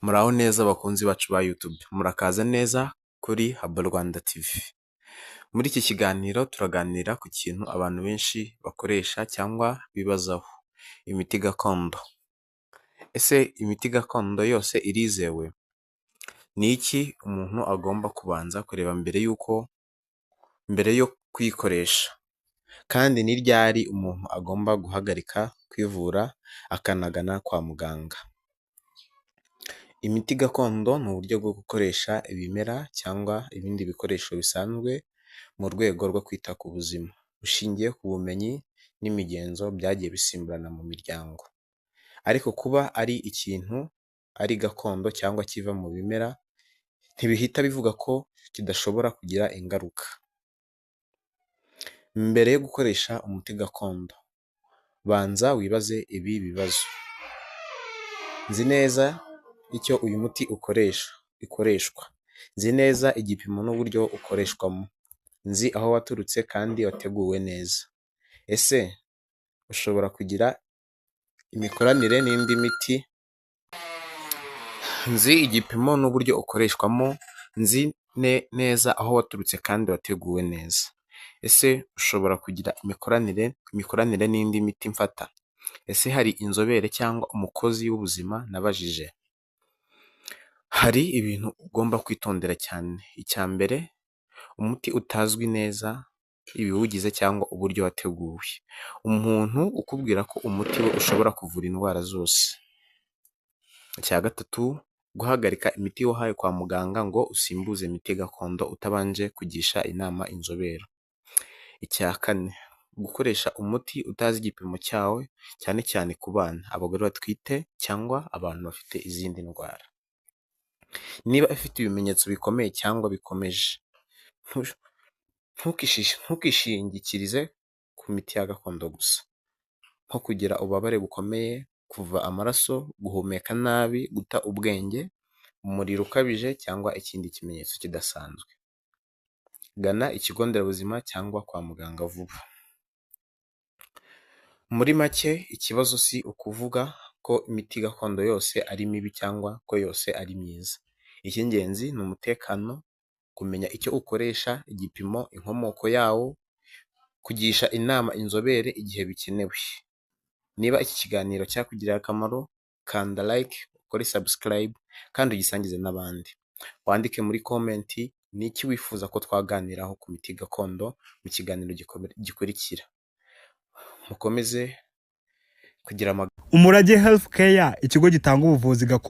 Muraho neza bakunzi bacu ba YouTube, murakaza neza kuri Haba Rwanda TV. Muri iki kiganiro turaganira ku kintu abantu benshi bakoresha cyangwa bibazaho, imiti gakondo. Ese imiti gakondo yose irizewe? Ni iki umuntu agomba kubanza kureba mbere yo kuyikoresha? Kandi ni ryari umuntu agomba guhagarika kwivura akanagana kwa muganga? Imiti gakondo ni uburyo bwo gukoresha ibimera cyangwa ibindi bikoresho bisanzwe mu rwego rwo kwita ku buzima, bushingiye ku bumenyi n'imigenzo byagiye bisimburana mu miryango. Ariko kuba ari ikintu ari gakondo cyangwa kiva mu bimera, ntibihita bivuga ko kidashobora kugira ingaruka. Mbere yo gukoresha umuti gakondo, banza wibaze ibi bibazo: nzi neza icyo uyu muti ukoreshwa, nzi neza igipimo n'uburyo ukoreshwamo, nzi aho waturutse kandi wateguwe neza. Ese ushobora kugira imikoranire n'indi miti? Nzi igipimo n'uburyo ukoreshwamo, nzi neza aho waturutse kandi wateguwe neza. Ese ushobora kugira imikoranire n'indi miti mfata? Ese hari inzobere cyangwa umukozi w'ubuzima nabajije? Hari ibintu ugomba kwitondera cyane. Icya mbere, umuti utazwi neza ibiwugize cyangwa uburyo wateguwe. Umuntu ukubwira ko umuti we ushobora kuvura indwara zose. Icya gatatu, guhagarika imiti wahawe kwa muganga ngo usimbuze imiti gakondo utabanje kugisha inama inzobere. Icya kane, gukoresha umuti utazi igipimo cyawe, cyane cyane ku bana, abagore batwite cyangwa abantu bafite izindi ndwara. Niba afite ibimenyetso bikomeye cyangwa bikomeje, ntukishingikirize ku miti ya gakondo gusa, nko kugira ububabare bukomeye, kuva amaraso, guhumeka nabi, guta ubwenge, umuriro ukabije cyangwa ikindi kimenyetso kidasanzwe. Gana ikigo nderabuzima cyangwa kwa muganga vuba. Muri make, ikibazo si ukuvuga ko imiti gakondo yose ari mibi cyangwa ko yose ari myiza. Icy'ingenzi ni umutekano, kumenya icyo ukoresha, igipimo, inkomoko yawo, kugisha inama inzobere igihe bikenewe. Niba iki kiganiro cyakugiriye akamaro, kanda like, ukore subscribe kandi ugisangize n'abandi. Wandike muri komenti ni iki wifuza ko twaganiraho ku miti gakondo mu kiganiro gikurikira. Mukomeze kugira Umurage Health Care, ikigo gitanga ubuvuzi gakondo.